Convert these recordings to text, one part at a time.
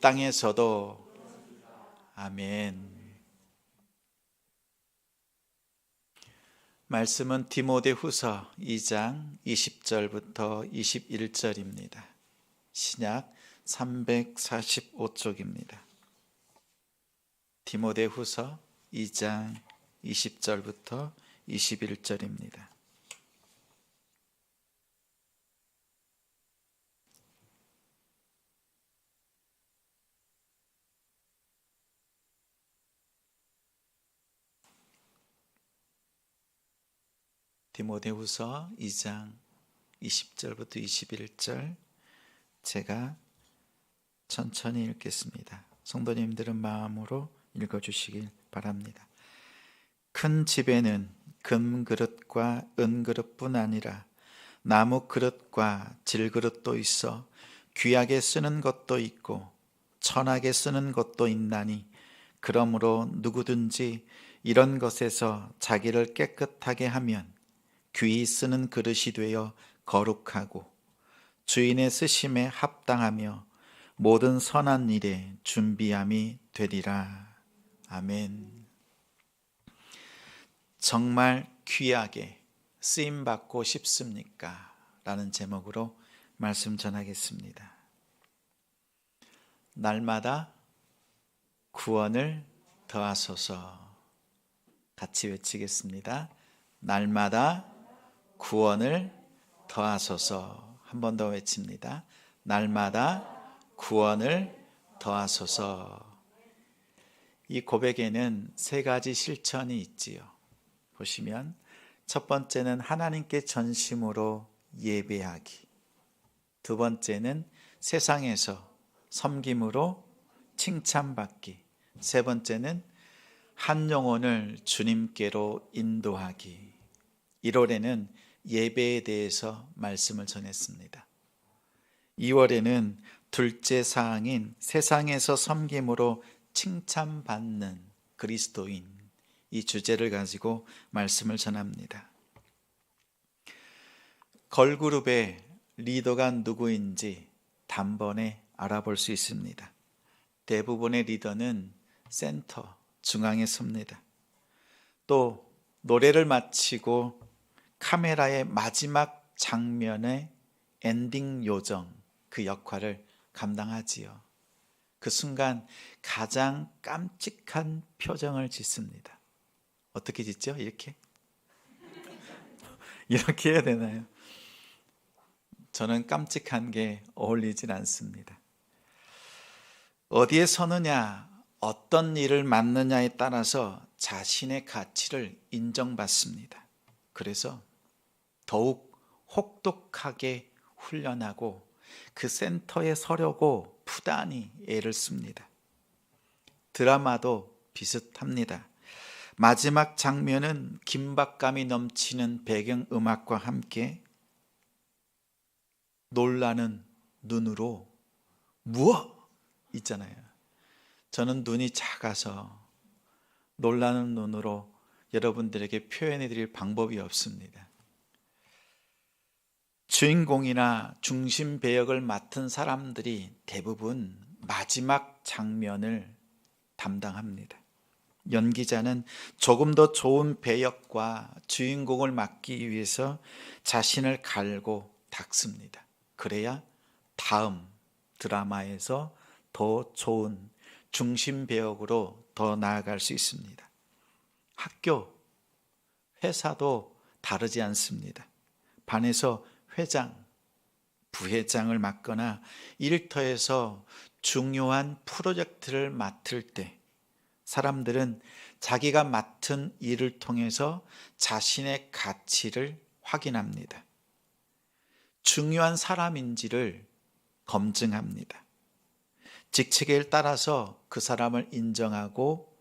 땅에서도. 아멘. 말씀은 디모데후서 2장 20절부터 21절입니다. 신약 345쪽입니다. 디모데후서 2장 20절부터 21절입니다. 디모데후서 2장 20절부터 21절 제가 천천히 읽겠습니다. 성도님들은 마음으로 읽어주시길 바랍니다. 큰 집에는 금그릇과 은그릇뿐 아니라 나무 그릇과 질그릇도 있어 귀하게 쓰는 것도 있고 천하게 쓰는 것도 있나니 그러므로 누구든지 이런 것에서 자기를 깨끗하게 하면 귀히 쓰는 그릇이 되어 거룩하고 주인의 쓰심에 합당하며 모든 선한 일에 준비함이 되리라. 아멘. 정말 귀하게 쓰임받고 싶습니까? 라는 제목으로 말씀 전하겠습니다. 날마다 구원을 더하소서. 같이 외치겠습니다. 날마다 구원을 더하소서. 한 번 더 외칩니다. 날마다 구원을 더하소서. 이 고백에는 세 가지 실천이 있지요. 보시면 첫 번째는 하나님께 전심으로 예배하기, 두 번째는 세상에서 섬김으로 칭찬받기, 세 번째는 한 영혼을 주님께로 인도하기. 1월에는 예배에 대해서 말씀을 전했습니다. 2월에는 둘째 사항인 세상에서 섬김으로 칭찬받는 그리스도인, 이 주제를 가지고 말씀을 전합니다. 걸그룹의 리더가 누구인지 단번에 알아볼 수 있습니다. 대부분의 리더는 센터, 중앙에 섭니다. 또 노래를 마치고 카메라의 마지막 장면의 엔딩 요정, 그 역할을 감당하지요. 그 순간 가장 깜찍한 표정을 짓습니다. 어떻게 짓죠? 이렇게? 이렇게 해야 되나요? 저는 깜찍한 게 어울리진 않습니다. 어디에 서느냐, 어떤 일을 맡느냐에 따라서 자신의 가치를 인정받습니다. 그래서 더욱 혹독하게 훈련하고 그 센터에 서려고 부단히 애를 씁니다. 드라마도 비슷합니다. 마지막 장면은 긴박감이 넘치는 배경음악과 함께 놀라는 눈으로 무엇? 있잖아요. 저는 눈이 작아서 놀라는 눈으로 여러분들에게 표현해 드릴 방법이 없습니다. 주인공이나 중심 배역을 맡은 사람들이 대부분 마지막 장면을 담당합니다. 연기자는 조금 더 좋은 배역과 주인공을 맡기 위해서 자신을 갈고 닦습니다. 그래야 다음 드라마에서 더 좋은 중심 배역으로 더 나아갈 수 있습니다. 학교, 회사도 다르지 않습니다. 반에서 회장, 부회장을 맡거나 일터에서 중요한 프로젝트를 맡을 때 사람들은 자기가 맡은 일을 통해서 자신의 가치를 확인합니다. 중요한 사람인지를 검증합니다. 직책에 따라서 그 사람을 인정하고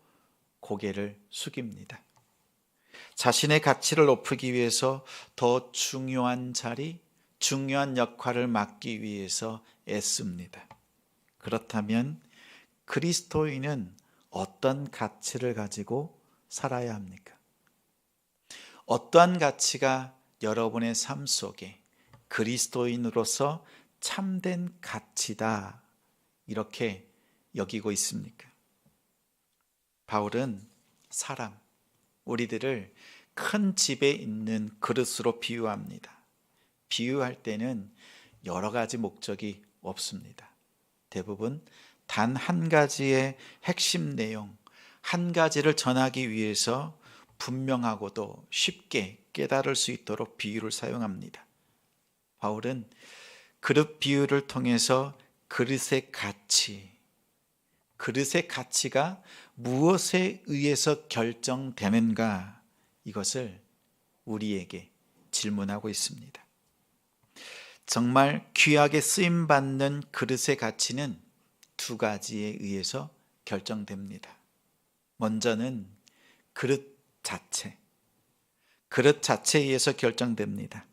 고개를 숙입니다. 자신의 가치를 높이기 위해서 더 중요한 자리, 중요한 역할을 맡기 위해서 애씁니다. 그렇다면 그리스도인은 어떤 가치를 가지고 살아야 합니까? 어떠한 가치가 여러분의 삶 속에 그리스도인으로서 참된 가치다, 이렇게 여기고 있습니까? 바울은 사람, 우리들을 큰 집에 있는 그릇으로 비유합니다. 비유할 때는 여러 가지 목적이 없습니다. 대부분 단 한 가지의 핵심 내용, 한 가지를 전하기 위해서 분명하고도 쉽게 깨달을 수 있도록 비유를 사용합니다. 바울은 그릇 비유를 통해서 그릇의 가치가 무엇에 의해서 결정되는가, 이것을 우리에게 질문하고 있습니다. 정말 귀하게 쓰임받는 그릇의 가치는 두 가지에 의해서 결정됩니다. 먼저는 그릇 자체에 의해서 결정됩니다.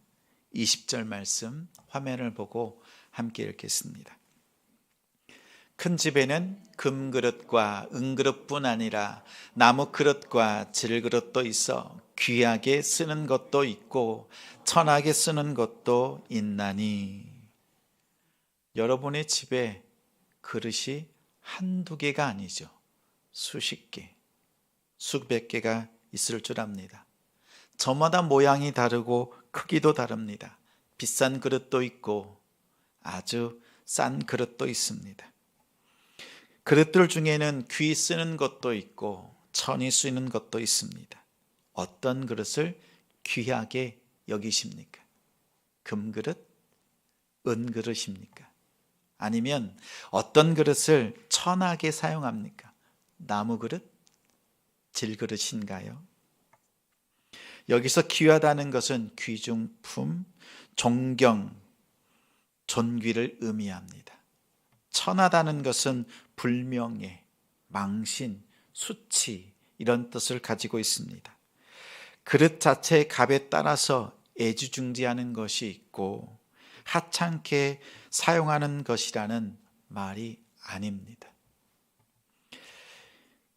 20절 말씀 화면을 보고 함께 읽겠습니다. 큰 집에는 금그릇과 은그릇뿐 아니라 나무 그릇과 질그릇도 있어 귀하게 쓰는 것도 있고 천하게 쓰는 것도 있나니. 여러분의 집에 그릇이 한두 개가 아니죠. 수십 개, 수백 개가 있을 줄 압니다. 저마다 모양이 다르고 크기도 다릅니다. 비싼 그릇도 있고 아주 싼 그릇도 있습니다. 그릇들 중에는 귀 쓰는 것도 있고 천이 쓰는 것도 있습니다. 어떤 그릇을 귀하게 여기십니까? 금그릇? 은그릇입니까? 아니면 어떤 그릇을 천하게 사용합니까? 나무그릇? 질그릇인가요? 여기서 귀하다는 것은 귀중품, 존경, 존귀를 의미합니다. 천하다는 것은 불명예, 망신, 수치, 이런 뜻을 가지고 있습니다. 그릇 자체의 값에 따라서 애지중지하는 것이 있고 하찮게 사용하는 것이라는 말이 아닙니다.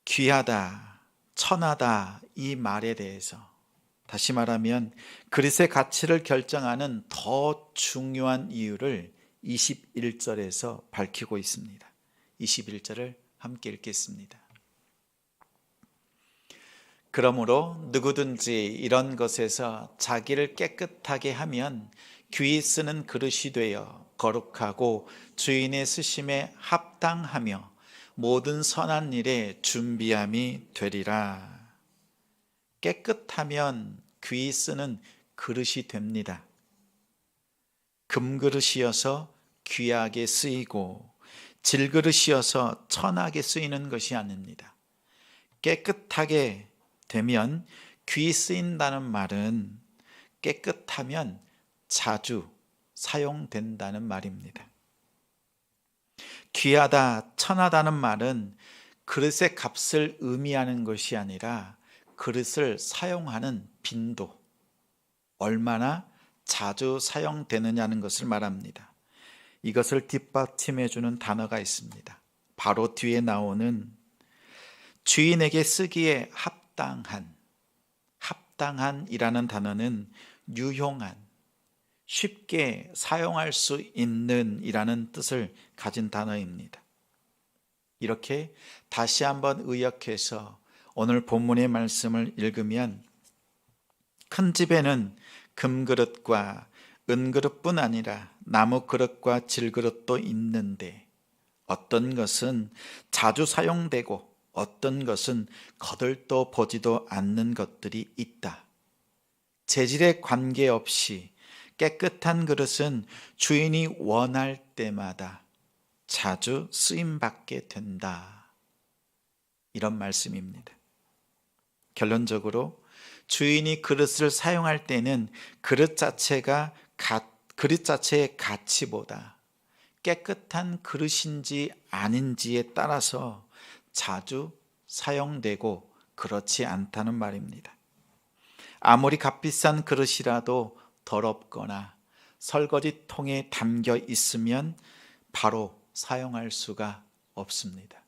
귀하다, 천하다, 이 말에 대해서 다시 말하면 그릇의 가치를 결정하는 더 중요한 이유를 21절에서 밝히고 있습니다. 21절을 함께 읽겠습니다. 그러므로 누구든지 이런 것에서 자기를 깨끗하게 하면 귀히 쓰는 그릇이 되어 거룩하고 주인의 쓰심에 합당하며 모든 선한 일에 준비함이 되리라. 깨끗하면 귀히 쓰는 그릇이 됩니다. 금그릇이어서 귀하게 쓰이고 질그릇이어서 천하게 쓰이는 것이 아닙니다. 깨끗하게 되면 귀히 쓰인다는 말은 깨끗하면 자주 사용된다는 말입니다. 귀하다, 천하다는 말은 그릇의 값을 의미하는 것이 아니라 그릇을 사용하는 빈도, 얼마나 자주 사용되느냐는 것을 말합니다. 이것을 뒷받침해 주는 단어가 있습니다. 바로 뒤에 나오는 주인에게 쓰기에 합당한이라는 단어는 유용한, 쉽게 사용할 수 있는 이라는 뜻을 가진 단어입니다. 이렇게 다시 한번 의역해서 오늘 본문의 말씀을 읽으면 큰 집에는 금그릇과 은그릇뿐 아니라 나무 그릇과 질그릇도 있는데 어떤 것은 자주 사용되고 어떤 것은 거들떠 보지도 않는 것들이 있다. 재질에 관계없이 깨끗한 그릇은 주인이 원할 때마다 자주 쓰임받게 된다. 이런 말씀입니다. 결론적으로 주인이 그릇을 사용할 때는 그릇 자체의 가치보다 깨끗한 그릇인지 아닌지에 따라서 자주 사용되고 그렇지 않다는 말입니다. 아무리 값비싼 그릇이라도 더럽거나 설거지통에 담겨 있으면 바로 사용할 수가 없습니다.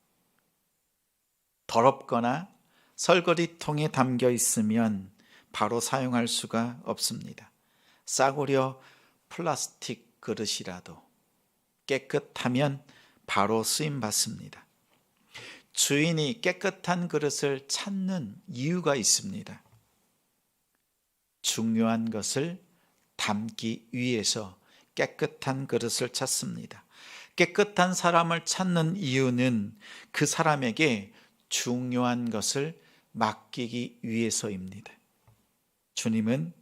더럽거나 설거지통에 담겨 있으면 바로 사용할 수가 없습니다. 싸구려 플라스틱 그릇이라도 깨끗하면 바로 쓰임 받습니다. 주인이 깨끗한 그릇을 찾는 이유가 있습니다. 중요한 것을 담기 위해서 깨끗한 그릇을 찾습니다. 깨끗한 사람을 찾는 이유는 그 사람에게 중요한 것을 맡기기 위해서입니다. 주님은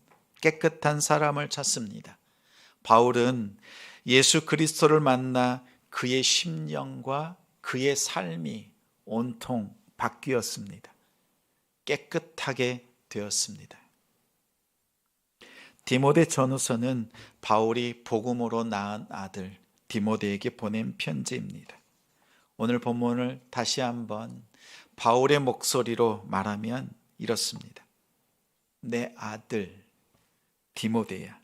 깨끗한 사람을 찾습니다. 바울은 예수 그리스도를 만나 그의 심령과 그의 삶이 온통 바뀌었습니다. 깨끗하게 되었습니다. 디모데 전후서는 바울이 복음으로 낳은 아들 디모데에게 보낸 편지입니다. 오늘 본문을 다시 한번 바울의 목소리로 말하면 이렇습니다. 내 아들 디모데야,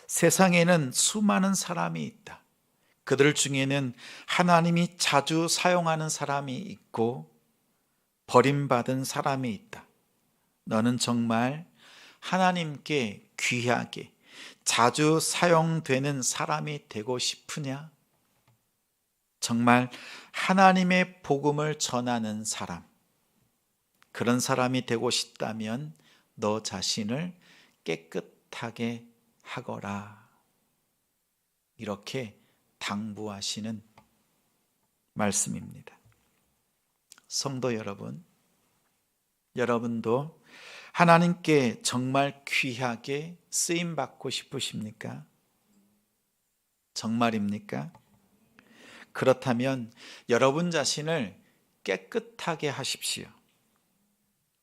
세상에는 수많은 사람이 있다. 그들 중에는 하나님이 자주 사용하는 사람이 있고 버림받은 사람이 있다. 너는 정말 하나님께 귀하게 자주 사용되는 사람이 되고 싶으냐? 정말 하나님의 복음을 전하는 사람, 그런 사람이 되고 싶다면 너 자신을 깨끗하게 하거라. 이렇게 당부하시는 말씀입니다. 성도 여러분, 여러분도 하나님께 정말 귀하게 쓰임받고 싶으십니까? 정말입니까? 그렇다면 여러분 자신을 깨끗하게 하십시오.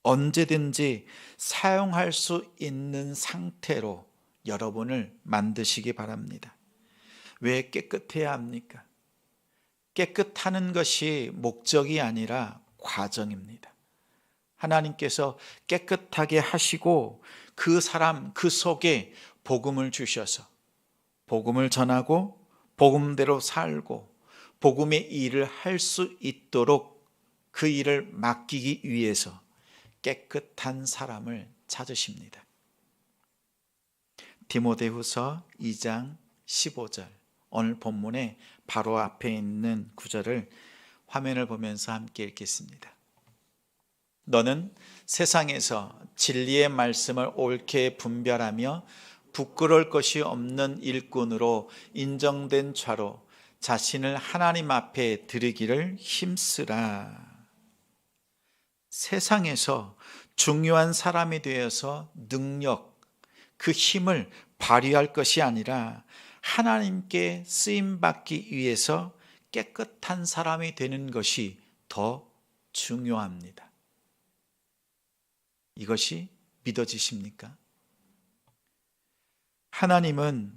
언제든지 사용할 수 있는 상태로 여러분을 만드시기 바랍니다. 왜 깨끗해야 합니까? 깨끗하는 것이 목적이 아니라 과정입니다. 하나님께서 깨끗하게 하시고 그 사람 그 속에 복음을 주셔서 복음을 전하고 복음대로 살고 복음의 일을 할 수 있도록 그 일을 맡기기 위해서 깨끗한 사람을 찾으십니다. 디모데후서 2장 15절, 오늘 본문의 바로 앞에 있는 구절을 화면을 보면서 함께 읽겠습니다. 너는 세상에서 진리의 말씀을 옳게 분별하며 부끄러울 것이 없는 일꾼으로 인정된 자로 자신을 하나님 앞에 드리기를 힘쓰라. 세상에서 중요한 사람이 되어서 능력, 그 힘을 발휘할 것이 아니라 하나님께 쓰임받기 위해서 깨끗한 사람이 되는 것이 더 중요합니다. 이것이 믿어지십니까? 하나님은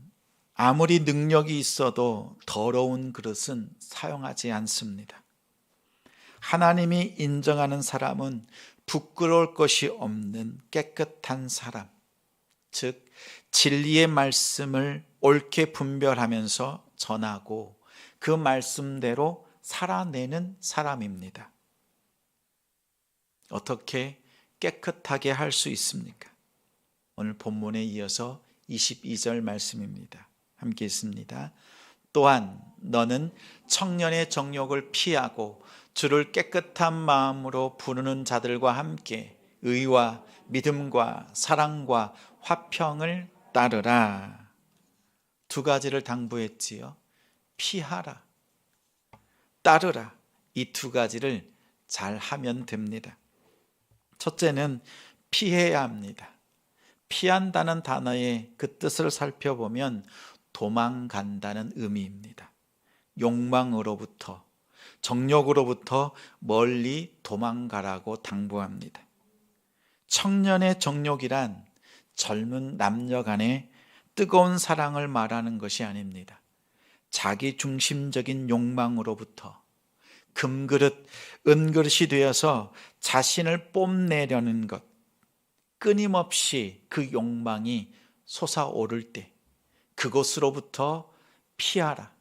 아무리 능력이 있어도 더러운 그릇은 사용하지 않습니다. 하나님이 인정하는 사람은 부끄러울 것이 없는 깨끗한 사람, 즉 진리의 말씀을 옳게 분별하면서 전하고 그 말씀대로 살아내는 사람입니다. 어떻게 깨끗하게 할 수 있습니까? 오늘 본문에 이어서 22절 말씀입니다. 함께 있습니다. 또한 너는 청년의 정욕을 피하고 주를 깨끗한 마음으로 부르는 자들과 함께 의와 믿음과 사랑과 화평을 따르라. 두 가지를 당부했지요. 피하라, 따르라. 이 두 가지를 잘 하면 됩니다. 첫째는 피해야 합니다. 피한다는 단어의 그 뜻을 살펴보면 도망간다는 의미입니다. 욕망으로부터, 정욕으로부터 멀리 도망가라고 당부합니다. 청년의 정욕이란 젊은 남녀 간의 뜨거운 사랑을 말하는 것이 아닙니다. 자기 중심적인 욕망으로부터 금그릇, 은그릇이 되어서 자신을 뽐내려는 것, 끊임없이 그 욕망이 솟아오를 때 그것으로부터 피하라,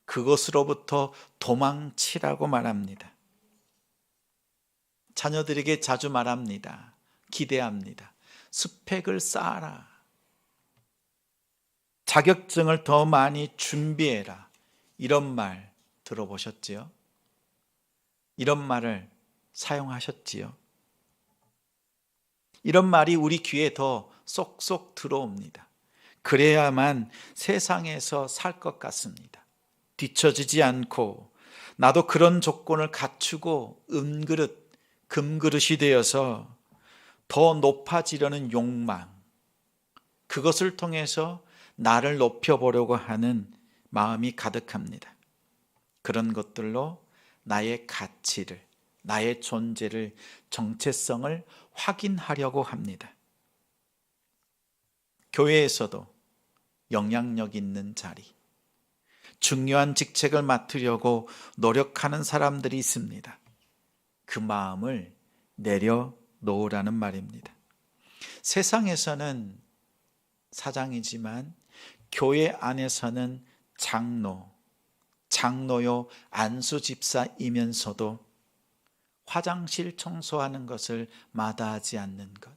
그것으로부터 도망치라고 말합니다. 자녀들에게 자주 말합니다. 기대합니다. 스펙을 쌓아라. 자격증을 더 많이 준비해라. 이런 말 들어보셨지요? 이런 말을 사용하셨지요. 이런 말이 우리 귀에 더 쏙쏙 들어옵니다. 그래야만 세상에서 살 것 같습니다. 뒤처지지 않고 나도 그런 조건을 갖추고 은그릇, 금그릇이 되어서 더 높아지려는 욕망, 그것을 통해서 나를 높여보려고 하는 마음이 가득합니다. 그런 것들로 나의 가치를, 나의 존재를, 정체성을 확인하려고 합니다. 교회에서도 영향력 있는 자리, 중요한 직책을 맡으려고 노력하는 사람들이 있습니다. 그 마음을 내려놓으라는 말입니다. 세상에서는 사장이지만 교회 안에서는 장로요 안수집사이면서도 화장실 청소하는 것을 마다하지 않는 것,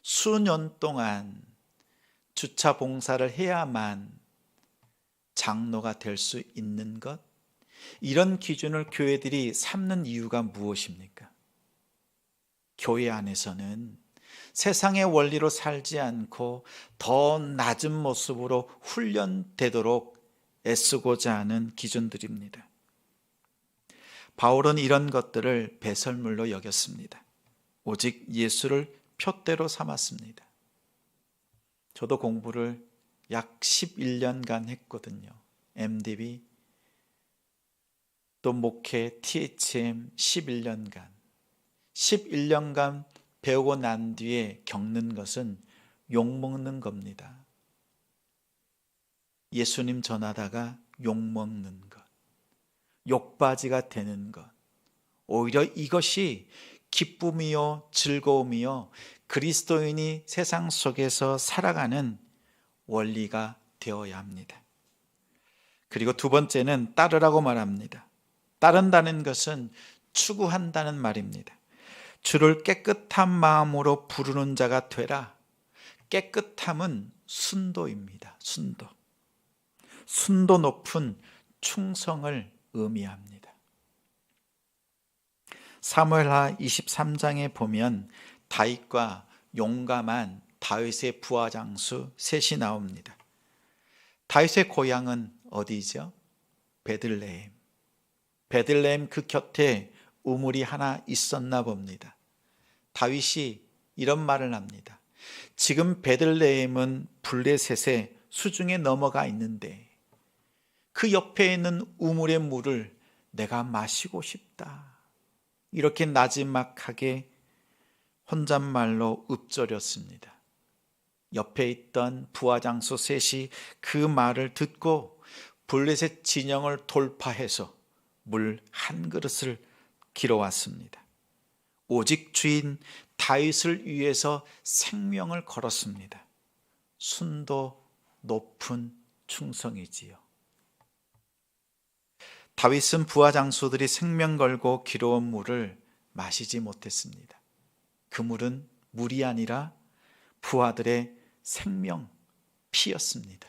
수년 동안 주차 봉사를 해야만 장로가 될 수 있는 것, 이런 기준을 교회들이 삼는 이유가 무엇입니까? 교회 안에서는 세상의 원리로 살지 않고 더 낮은 모습으로 훈련되도록 애쓰고자 하는 기준들입니다. 바울은 이런 것들을 배설물로 여겼습니다. 오직 예수를 표대로 삼았습니다. 저도 공부를 약 11년간 했거든요. MDB 또 목회 THM 11년간. 11년간 배우고 난 뒤에 겪는 것은 욕먹는 겁니다. 예수님 전하다가 욕먹는 것, 욕바지가 되는 것, 오히려 이것이 기쁨이요 즐거움이요 그리스도인이 세상 속에서 살아가는 원리가 되어야 합니다. 그리고 두 번째는 따르라고 말합니다. 따른다는 것은 추구한다는 말입니다. 주를 깨끗한 마음으로 부르는 자가 되라. 깨끗함은 순도입니다. 순도 높은 충성을 의미합니다. 사무엘하 23장에 보면 다윗과 용감한 다윗의 부하 장수 셋이 나옵니다. 다윗의 고향은 어디죠? 베들레헴. 베들레헴 그 곁에 우물이 하나 있었나 봅니다. 다윗이 이런 말을 합니다. 지금 베들레헴은 블레셋의 수중에 넘어가 있는데 그 옆에 있는 우물의 물을 내가 마시고 싶다. 이렇게 나지막하게 혼잣말로 읊조렸습니다. 옆에 있던 부하장수 셋이 그 말을 듣고 블레셋 진영을 돌파해서 물 한 그릇을 길어왔습니다. 오직 주인 다윗을 위해서 생명을 걸었습니다. 순도 높은 충성이지요. 다윗은 부하 장수들이 생명 걸고 길어온 물을 마시지 못했습니다. 그 물은 물이 아니라 부하들의 생명, 피였습니다.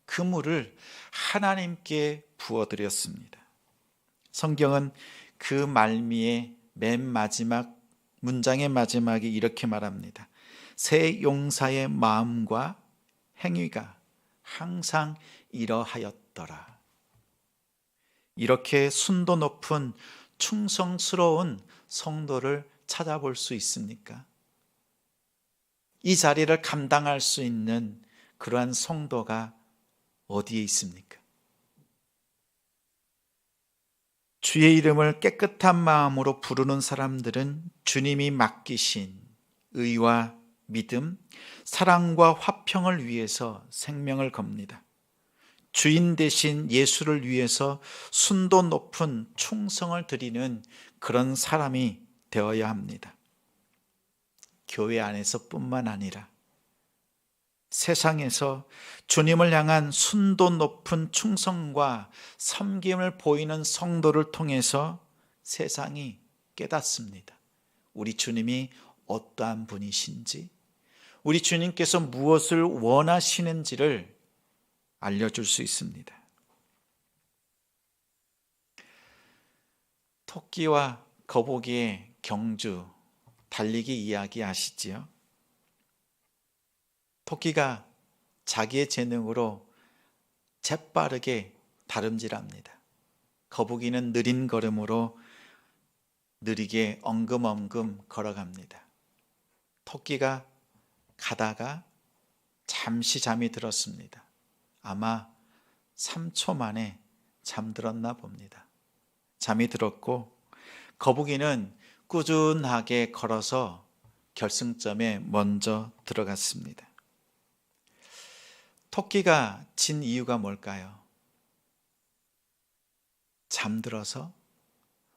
그 물을 하나님께 부어드렸습니다. 성경은 그 말미에 맨 마지막 문장의 마지막에 이렇게 말합니다. 새 용사의 마음과 행위가 항상 이러하였더라. 이렇게 순도 높은 충성스러운 성도를 찾아볼 수 있습니까? 이 자리를 감당할 수 있는 그러한 성도가 어디에 있습니까? 주의 이름을 깨끗한 마음으로 부르는 사람들은 주님이 맡기신 의와 믿음, 사랑과 화평을 위해서 생명을 겁니다. 주인 대신 예수를 위해서 순도 높은 충성을 드리는 그런 사람이 되어야 합니다. 교회 안에서뿐만 아니라 세상에서 주님을 향한 순도 높은 충성과 섬김을 보이는 성도를 통해서 세상이 깨닫습니다. 우리 주님이 어떠한 분이신지, 우리 주님께서 무엇을 원하시는지를 알려줄 수 있습니다. 토끼와 거북이의 경주, 달리기 이야기 아시지요? 토끼가 자기의 재능으로 재빠르게 다름질합니다. 거북이는 느린 걸음으로 느리게 엉금엉금 걸어갑니다. 토끼가 가다가 잠시 잠이 들었습니다. 아마 3초 만에 잠들었나 봅니다. 잠이 들었고 거북이는 꾸준하게 걸어서 결승점에 먼저 들어갔습니다. 토끼가 진 이유가 뭘까요? 잠들어서?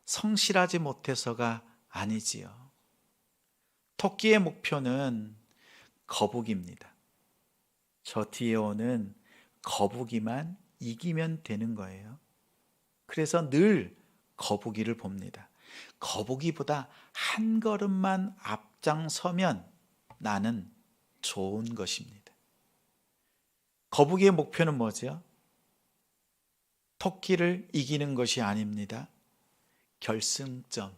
성실하지 못해서가 아니지요. 토끼의 목표는 거북이입니다. 저 뒤에 오는 거북이만 이기면 되는 거예요. 그래서 늘 거북이를 봅니다. 거북이보다 한 걸음만 앞장서면 나는 좋은 것입니다. 거북이의 목표는 뭐죠? 토끼를 이기는 것이 아닙니다. 결승점,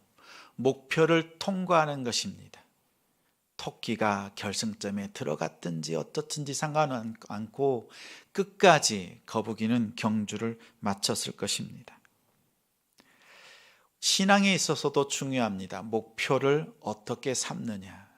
목표를 통과하는 것입니다. 토끼가 결승점에 들어갔든지 어떻든지 상관않고 끝까지 거북이는 경주를 마쳤을 것입니다. 신앙에 있어서도 중요합니다. 목표를 어떻게 삼느냐.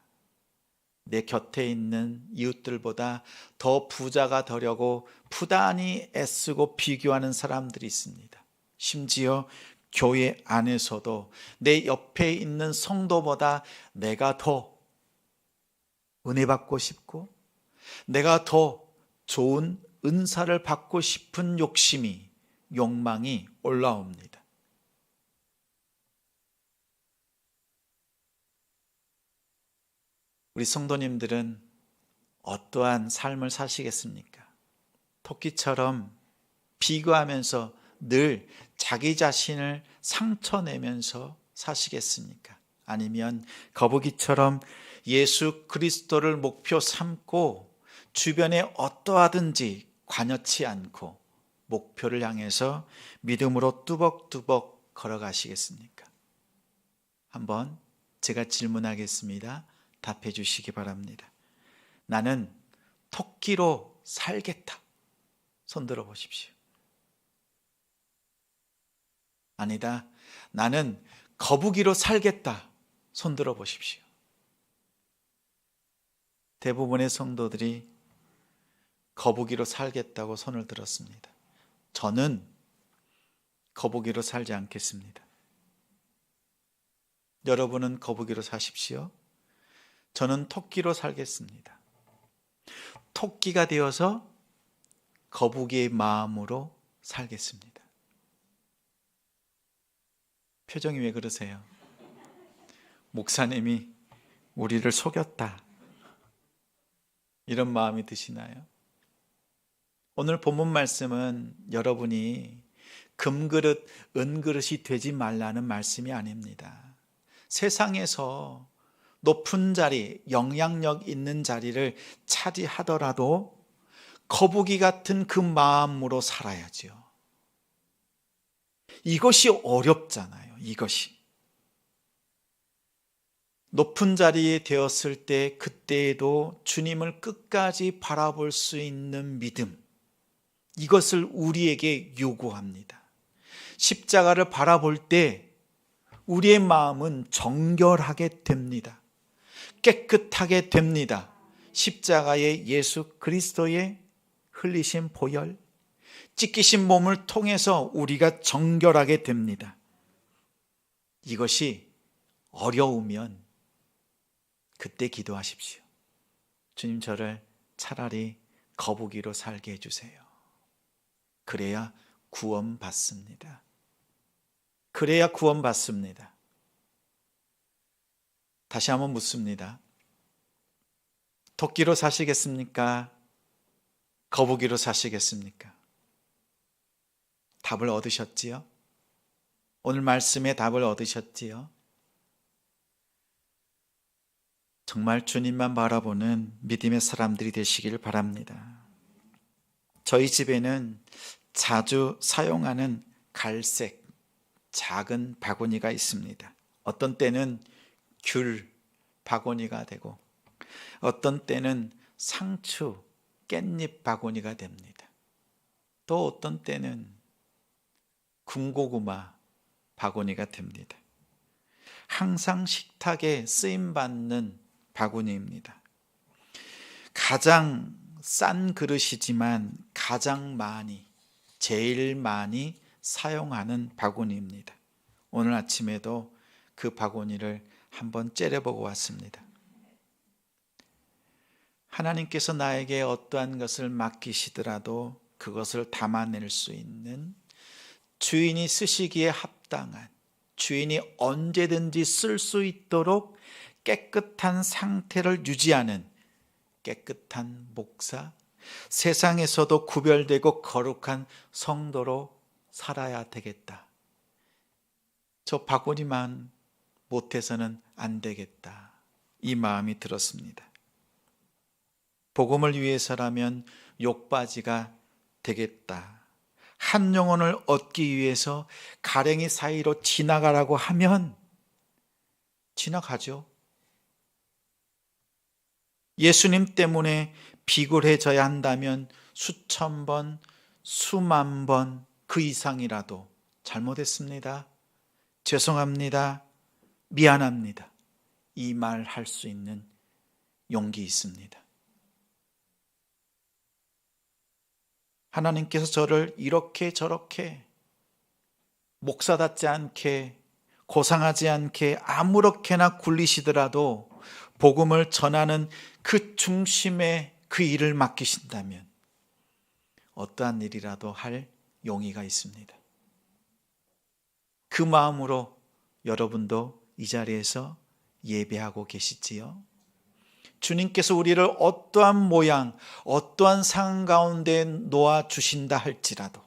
내 곁에 있는 이웃들보다 더 부자가 되려고 부단히 애쓰고 비교하는 사람들이 있습니다. 심지어 교회 안에서도 내 옆에 있는 성도보다 내가 더 은혜 받고 싶고 내가 더 좋은 은사를 받고 싶은 욕망이 올라옵니다. 우리 성도님들은 어떠한 삶을 사시겠습니까? 토끼처럼 비교하면서 늘 자기 자신을 상처내면서 사시겠습니까? 아니면 거북이처럼 예수 그리스도를 목표 삼고 주변에 어떠하든지 관여치 않고 목표를 향해서 믿음으로 뚜벅뚜벅 걸어가시겠습니까? 한번 제가 질문하겠습니다. 답해 주시기 바랍니다. 나는 토끼로 살겠다. 손 들어 보십시오. 아니다. 나는 거북이로 살겠다. 손 들어 보십시오. 대부분의 성도들이 거북이로 살겠다고 손을 들었습니다. 저는 거북이로 살지 않겠습니다. 여러분은 거북이로 사십시오. 저는 토끼로 살겠습니다. 토끼가 되어서 거북이의 마음으로 살겠습니다. 표정이 왜 그러세요? 목사님이 우리를 속였다. 이런 마음이 드시나요? 오늘 본문 말씀은 여러분이 금그릇, 은그릇이 되지 말라는 말씀이 아닙니다. 세상에서 높은 자리, 영향력 있는 자리를 차지하더라도 거북이 같은 그 마음으로 살아야죠. 이것이 어렵잖아요. 이것이. 높은 자리에 되었을 때 그때에도 주님을 끝까지 바라볼 수 있는 믿음, 이것을 우리에게 요구합니다. 십자가를 바라볼 때 우리의 마음은 정결하게 됩니다. 깨끗하게 됩니다. 십자가의 예수 그리스도의 흘리신 보혈, 찢기신 몸을 통해서 우리가 정결하게 됩니다. 이것이 어려우면 그때 기도하십시오. 주님, 저를 차라리 거북이로 살게 해주세요. 그래야 구원받습니다. 그래야 구원받습니다. 다시 한번 묻습니다. 토끼로 사시겠습니까? 거북이로 사시겠습니까? 답을 얻으셨지요? 오늘 말씀에 답을 얻으셨지요? 정말 주님만 바라보는 믿음의 사람들이 되시길 바랍니다. 저희 집에는 자주 사용하는 갈색, 작은 바구니가 있습니다. 어떤 때는 귤 바구니가 되고 어떤 때는 상추, 깻잎 바구니가 됩니다. 또 어떤 때는 군고구마 바구니가 됩니다. 항상 식탁에 쓰임받는 바구니입니다. 가장 싼 그릇이지만 가장 많이, 제일 많이 사용하는 바구니입니다. 오늘 아침에도 그 바구니를 한번 째려보고 왔습니다. 하나님께서 나에게 어떠한 것을 맡기시더라도 그것을 담아낼 수 있는, 주인이 쓰시기에 합당한, 주인이 언제든지 쓸 수 있도록 깨끗한 상태를 유지하는 깨끗한 목사, 세상에서도 구별되고 거룩한 성도로 살아야 되겠다. 저 바구니만 못해서는 안 되겠다. 이 마음이 들었습니다. 복음을 위해서라면 욕바지가 되겠다. 한 영혼을 얻기 위해서 가랭이 사이로 지나가라고 하면 지나가죠. 예수님 때문에 비굴해져야 한다면 수천 번, 수만 번 그 이상이라도 잘못했습니다. 죄송합니다. 미안합니다. 이 말 할 수 있는 용기 있습니다. 하나님께서 저를 이렇게 저렇게 목사답지 않게 고상하지 않게 아무렇게나 굴리시더라도 복음을 전하는 그 중심에 그 일을 맡기신다면 어떠한 일이라도 할 용의가 있습니다. 그 마음으로 여러분도 이 자리에서 예배하고 계시지요? 주님께서 우리를 어떠한 모양, 어떠한 상황 가운데 놓아주신다 할지라도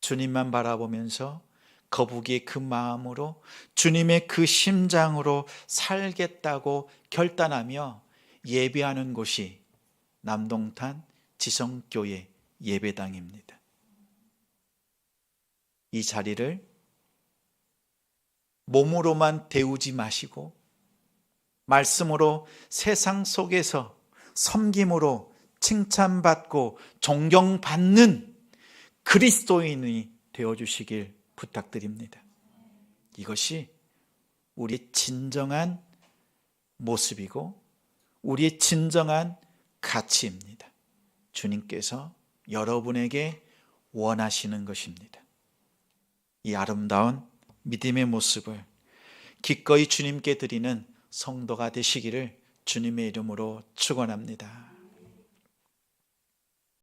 주님만 바라보면서 거북이의 그 마음으로, 주님의 그 심장으로 살겠다고 결단하며 예배하는 곳이 남동탄 지성교회 예배당입니다. 이 자리를 몸으로만 데우지 마시고 말씀으로 세상 속에서 섬김으로 칭찬받고 존경받는 그리스도인이 되어주시길 부탁드립니다. 이것이 우리의 진정한 모습이고 우리의 진정한 가치입니다. 주님께서 여러분에게 원하시는 것입니다. 이 아름다운 믿음의 모습을 기꺼이 주님께 드리는 성도가 되시기를 주님의 이름으로 축원합니다.